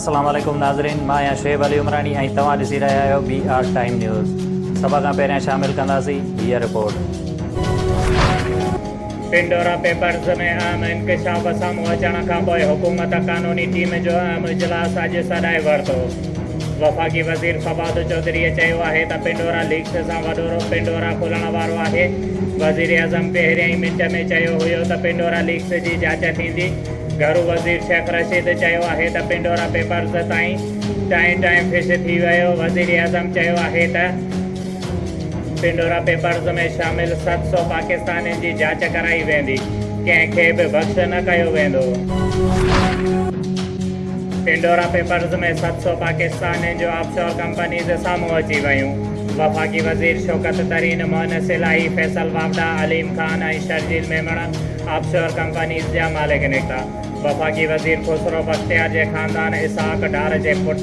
अस्सलाम वालेकुम नाज़रीन, मां आहियां शुएब अली उमरानी ऐं तव्हां ॾिसी रहिया आहियो BR टाइम न्यूज़। सभ खां पहिरियां शामिल कंदासीं हीअ रिपोर्ट। पिंडोरा पेपर्स में अहम इंकशाफ साम्हूं अचण खां पोइ हुकूमत कानूनी टीम जो अहम इजलास अॼु सॾाए वरितो। वफ़ाक़ी वज़ीर फवाद चौधरीअ चयो आहे त पिंडोरा लीक्स सां वॾो पिंडोरा खुलण वारो आहे। वज़ीर आज़म पहिरियां ई मिंट में चयो हुयो त पिंडोरा लीक्स जी जांच थींदी। घरू वज़ीर शेख रशीद चयो आहे त पिंडोरा पेपर्स ताईं टाइम फिश थी वियो। वज़ीर आज़म चयो आहे त पिंडोरा पेपर्स में शामिल 700 पाकिस्तानियुनि जी जांच कराई वेंदी, कंहिंखे बि बख़्श न कयो वेंदो। पिंडोरा पेपर्स में 700 पाकिस्तानियुनि जो ऑफशोर कंपनीज़ साम्हूं अची वियूं। वफ़ाक़ी वज़ीर शौकत तरीन, मोहन सिलाई, फैसल वावडा, अलीम खान ऐं शर्जील मेमण ऑफशोर कंपनीज़ जा मालिक निकिता। वफ़ाक़ी वज़ीर खुसरो बख्तियार जे ख़ानदान इसाक डार जे पुट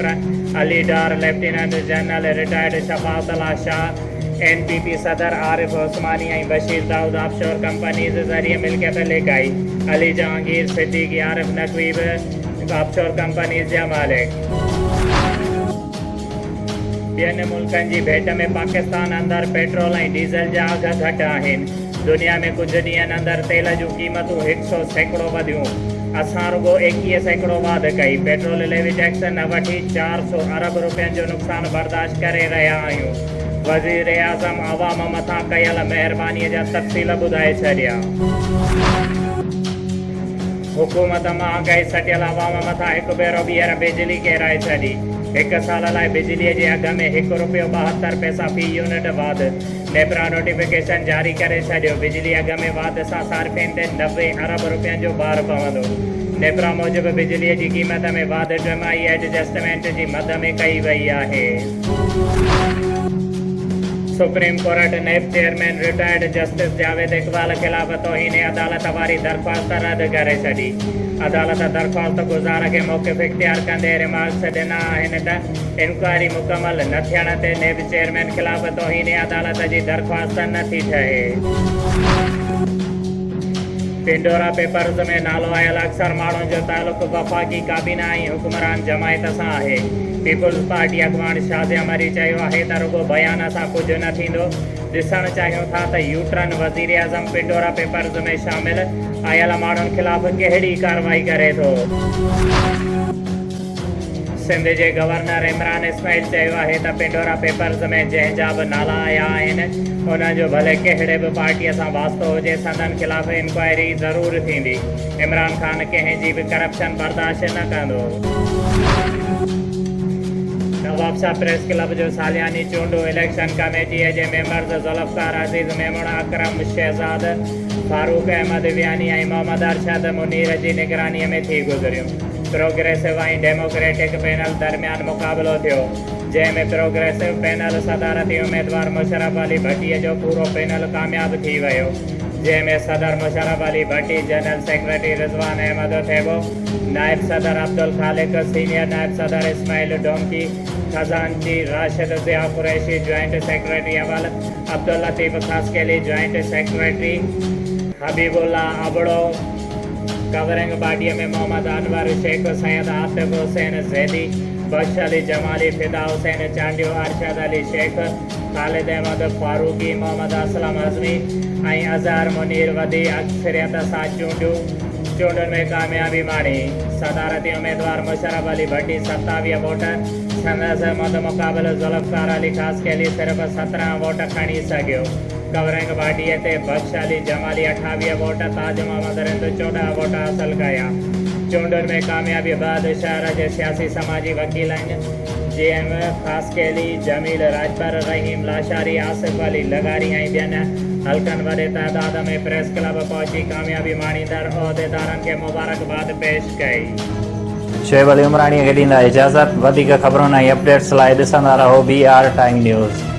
Ali Dar, lieutenant general retired Shafaatullah Shah, NPP सदर आरिफ उस्मानी ऐं बशीर दाऊद ऑफशोर कंपनीज़ ज़रिए मिल्कियत लिकाई। अली जहांगीर, सिद्दीक़ी, आरिफ नक़वी ऑफशोर कंपनीज़ जा मालिक। ॿियनि मुल्कनि जी भेट में पाकिस्तान अंदरि पेट्रोल ऐं डीज़ल जा अघ घटि आहिनि। दुनिया में कुझु ॾींहंनि अंदरि तेल जूं क़ीमतूं 100 सैकड़ो वधियूं। असां रुगो 21 सैकड़ो वाध कई। पेट्रोल लेवी टैक्स न वठी 400 अरब रुपयनि जो नुक़सानु बर्दाश्त करे रहिया आहियूं। वज़ीर आज़म अवाम मथां कयल महिरबानीअ जा तफ़सील ॿुधाए छॾिया। हुकूमत महांगाई सटियल अवाम मथां हिकु भेरो ॿीहर बिजली किराए छॾी। 1 साल लाइ बिजलीअ जे अघ में ₹1.72 फ़ी यूनिट वाध। नेपरा नोटिफिकेशन जारी करे छॾियो। बिजली अघ में वाध सां सार्फ़िन ते 90 अरब रुपयनि जो भार पवंदो। नेपरा मूजिबि बिजलीअ जी क़ीमत में वाध टिमाही एडजस्टमेंट जी मद में कई वई आहे। सुप्रीम कोर्ट नेब chairman retired justice Javed Iqbal ख़िलाफ़ तौहीन अदालत वारी दरख़्वास्त रद्द करे छॾी। अदालत दरख़्वास्त गुज़ार खे मौक़िफ़ इख़्तियार कंदे रिमार्क्स ॾिना आहिनि त इंक्वायरी मुकमल न थियण ते नेब चेयरमैन ख़िलाफ़ तौहीन अदालत जी दरख़्वास्त नथी ठहे। पिंडोरा पेपर्स में नालो आयल अक्सर माण्हुनि जो तालुक़ु वफ़ाक़ी काबीना ऐं हुक्मरान जमायत सां आहे। पीपुल्स पार्टी अॻवान शाज़िया मरी चयो आहे त रुगो बयान सां कुझु न थींदो। ॾिसणु चाहियूं था त यूटर्न वज़ीर आज़म पिंडोरा पेपर्स में शामिल आयल माण्हुनि ख़िलाफ़ कहिड़ी कार्रवाई करे थो। सिंध जे गवर्नर इमरान इस्माइल चयो आहे त पिंडोरा पेपर्स में जंहिंजा बि नाला आया आहिनि उन्हनि जो भले कहिड़े बि पार्टीअ सां वास्तो हुजे, संदन ख़िलाफ़ इंक्वायरी ज़रूरु थींदी। इमरान ख़ान कंहिंजी बि करप्शन बर्दाश्त न कंदो। नवाब शाह प्रेस क्लब जो सालियानी चूंडू इलेक्शन कमेटीअ जे मेंबर्स ज़ुल्फ़कार अज़ीज़ मेमून, अकरम शहज़ाद, फारूक अहमद वियानी ऐं मोहम्मद अरशद मुनीर जी निगरानीअ में थी गुज़रियूं। प्रोग्रेसिव ऐं डेमोक्रेटिक पैनल दरमियान मुक़ाबिलो थियो, जंहिंमें प्रोग्रेसिव पैनल सदारती उम्मीदवार मुशर्रफ अली भट्टीअ जो पूरो पैनल कामयाब थी वियो, जंहिंमें सदर मुशर्रफ अली भट्टी, जनरल सेक्रेटरी रिज़वान अहमद थेबो, नायब सदर अब्दुल खालिक, सीनियर नायब सदर इस्माइल डोंकी, खजानची राशिद ज़िया कुरैशी, जॉइंट सेक्रेटरी अवल Abdul Latif Khaskheli, joint secretary Habibullah Abro, covering बॉडीअ में मोहम्मद अनवर शेख, सैयद आतिफ हुसैन ज़ैदी, बख्श अली जमाली, फिदा हुसैन चांडियो, अरशद अली शेख, ख़ालिद अहमद फारूकी, मोहम्मद असलम अज़मी ऐं अज़हर मुनीर वधी अक्सरियत सां चूंडुनि में कामयाबी माणी। सदारती उम्मीदवार मुशर्रफ अली भट्टी 27 वोट, संदसि मुक़ाबिल ज़ुल्फ़कार अली खासकेली सिर्फ़ 17 वोट खणी सघियो। कवरिंग बॉडीअ ते बख्श अली जमाली 28 वोट, ताज मोहम्मद रिंद 14 वोट हासिल कया। चूंडुनि में कामयाबी बैदि शहर जे सियासी समाजी वकील आहिनि, JM खासकेली, जमील राजबर, रहीम लाशारी, आसिफ अली लगारी ऐं ॿियनि हल्कनि वॾे तइदाद में प्रेस क्लब पहुची कामयाबी माणींदड़ उहिदेदारनि खे मुबारकबाद पेश कई। शुएब अली उमरानी खे ॾींदा इजाज़त। वधीक ख़बरुनि ऐं अपडेट्स लाइ ॾिसंदा रहो BR टाइम न्यूज़।